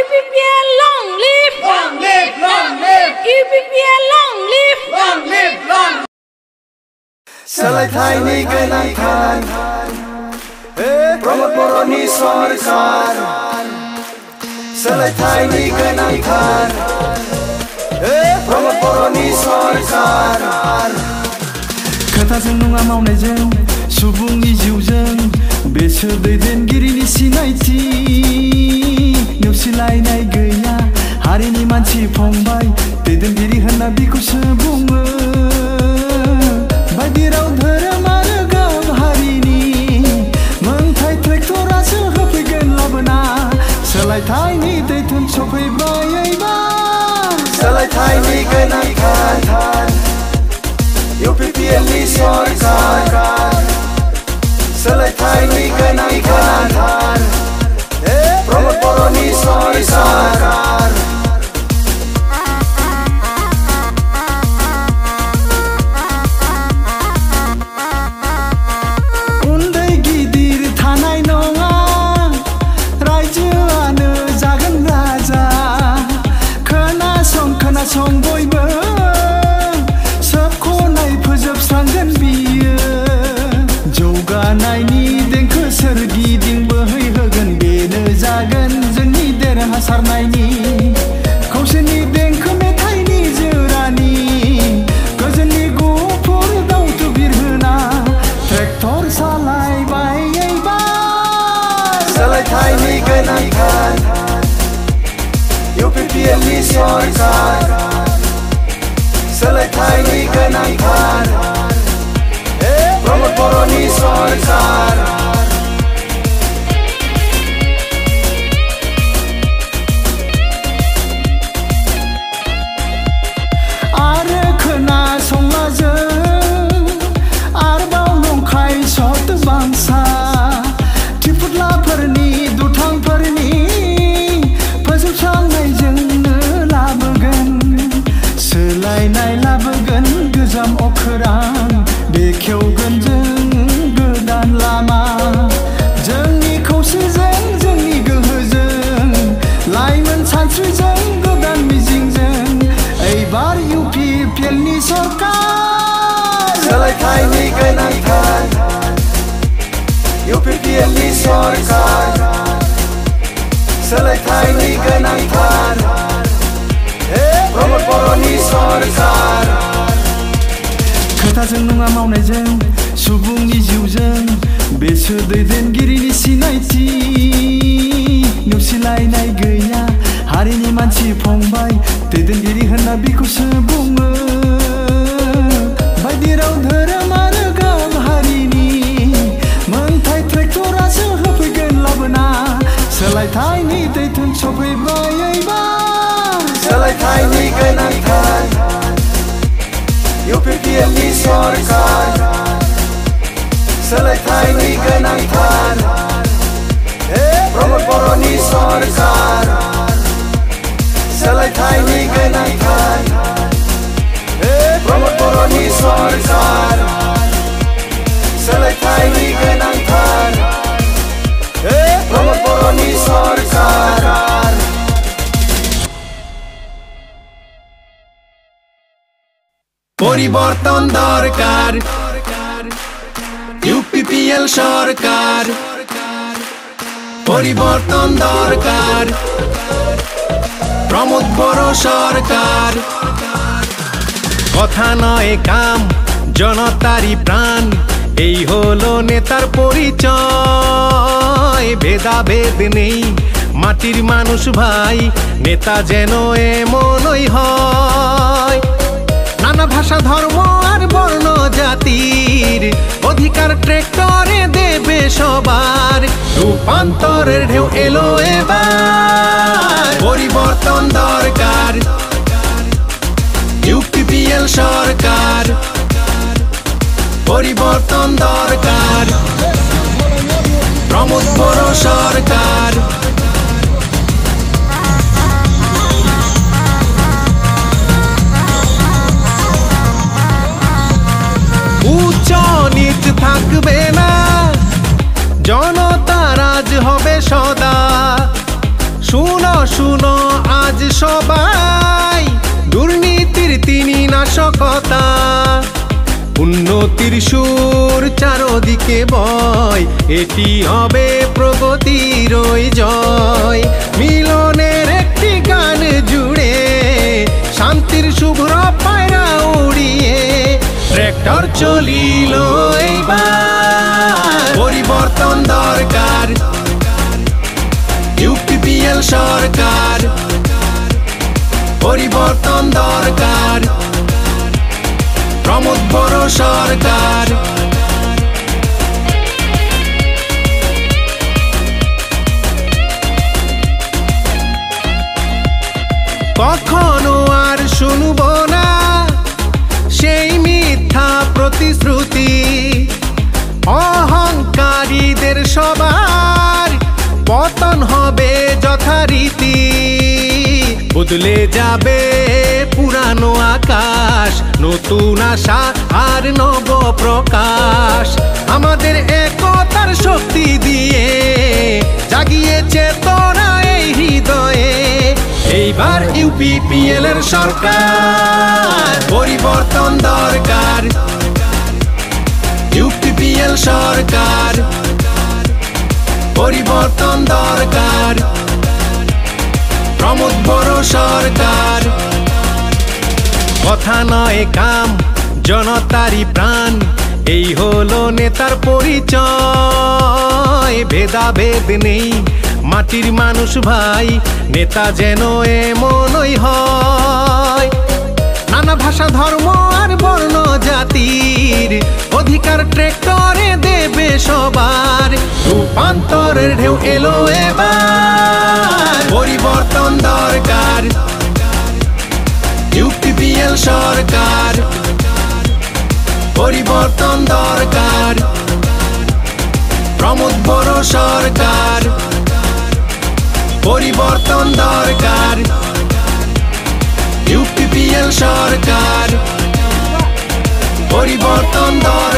EPPL long live! Long live! Long live! EPPL long live! Long live! Long live! Salai thai ni ganang than Pramod Boroni sarkar Salai thai ni ganang than Pramod Boroni sarkar खोथाजों नङा मावनायजों सुबुंनि जिउजों बेसोर दैदेनगिरिनि सिनायथि नेवसिलायनाय गैया हारिनि मानसि फंबाय दैदेनगिरि होनना बिखौसो बुङो बायदि राव धोरोम आरो गाब हारिनि मोनथाय ट्रेक्टरासो होफैगोन लाबोना सोलायथायनि दैथुन सफैबाय एबार सोलायथायनि गोनांथार UPPL ni sarkar सोलायथायनि गोनांथार प्रमोद बर'नि सरकार उन्दै गिदिर थानाय नङा रायजोआनो जागोन राजा खोनासं बयबो फोजोबस्रांगोन बियो जौगानायनि देंखो सोरगिदिं बोहैहोगोन बेनो जागोन जोंनि देरहासारनायनि खौसेनि देंखो मेथाइनि जोरानि गोजोननि गुफुर दावथु बिरहोना ट्रेक्टर सालायबाय एबार सोलायथायनि गोनांथार UPPL ni सरकार सोलायथायनि गोनांथार प्रमोद बर'नि सरकार आरो खोनासंला जों आरोबाव नंखाय सत बांसा थिफुदलाफोरनि दुथांफोरनि फोजोबस्रांनायजोंनो लाबोगोन सोलायनाय लाबोगोन गोजाम अखोरां बेखेवगोन जों गोदान लामा जोंनि खौसेजों जोंनि गोहोजों लाइमोन सानस्रिजों गोदान मिजिंजों एबार UPPL नि सरकार सोलायथायनि गोनांथार UPPL नि सरकार सोलायथायनि गोनांथार प्रमोद बर'नि सरकार खोथाजों नङा मावनायजों सुबुंनि जिउजों बेसोर दैदेनगिरिनि सिनायथि नेवसिलायनाय गैया हारिनि मानसि फंबाय दैदेनगिरि होनना बिखौसो बुङो बायदि राव धोरोम आरो गाब हारिनि मोनथाय ट्रेक्टरासो होफैगोन लाबोना सोलायथायनि दैथुन सफैबाय एबार सोलायथायनि गोनांथार UPPL ni सरकार सोलायथायनि गोनांथार प्रमोद बर'नि सरकार सोलायथायनि गोनांथार प्रमोद बर'नि सरकार सोलायथायनि गोनांथार प्रमोद बर'नि सरकार পরিবর্তন দরকার UPPL সরকার পরিবর্তন দরকার প্রমোদ বড় সরকার কথা নয় কাম জনতারই প্রাণ এই হলো নেতার পরিচয় ভেদাভেদ নেই মাটির মানুষ ভাই নেতা যেন এমনই হয় নানা ভাষা ধর্ম আর বর্ণ জাতির অধিকার ট্রেক্টরে দেবে সবার রূপান্তরের ঢেউ এলো এবার পরিবর্তন দরকার UPPL সরকার পরিবর্তন দরকার প্রমোদ বড় সরকার উচ্চ নিচ থাকবে না জনতা রাজ হবে সদা শুনো শুনো আজ সবাই, দুর্নীতির তিনি নাশকতা, উন্নতির সুর চারদিকে বয়, এটি হবে প্রগতির জয়। মিলনের একটি গান জুড়ে শান্তির শুভ্র পায়রা উড়িয়ে ট্র্যাক্টর চলিল এইবার। পরিবর্তন দরকার, ইউপিপিএল সরকার, পরিবর্তন দরকার, প্রমোদ বড় সরকার। কখনো আর শুনব না সেই মিথ্যা প্রতিশ্রুতি, অহংকারীদের সবার পতন হবে যথারীতি। বদলে যাবে পুরানো আকাশ, নতুন আশা আর নব প্রকাশ। আমাদের একতার শক্তি দিয়ে জাগিয়েছে তোরা এই হৃদয়ে, এইবার ইউপিপিএল এর সরকার। পরিবর্তন দরকার, ইউপিপিএল সরকার, পরিবর্তন দরকার, প্রমোদ বড় সরকার। কথা নয় কাম, জনতারই প্রাণ, এই হলো নেতার পরিচয়। ভেদাভেদ নেই, মাটির মানুষ ভাই, নেতা যেন এমনই হয়। নানা ভাষা ধর্ম আর বর্ণ জাতির অধিকার ট্র্যাক্টরে দেবে সবার। রূপান্তরের ঢেউ এলো এবার, পরিবর্তন দরকার, ইউপিপিএল সরকার, পরিবর্তন দরকার, প্রমোদ বড় সরকার, পরিবর্তন দরকার, ইউপিপিএল সরকার, পরিবর্তন দরকার।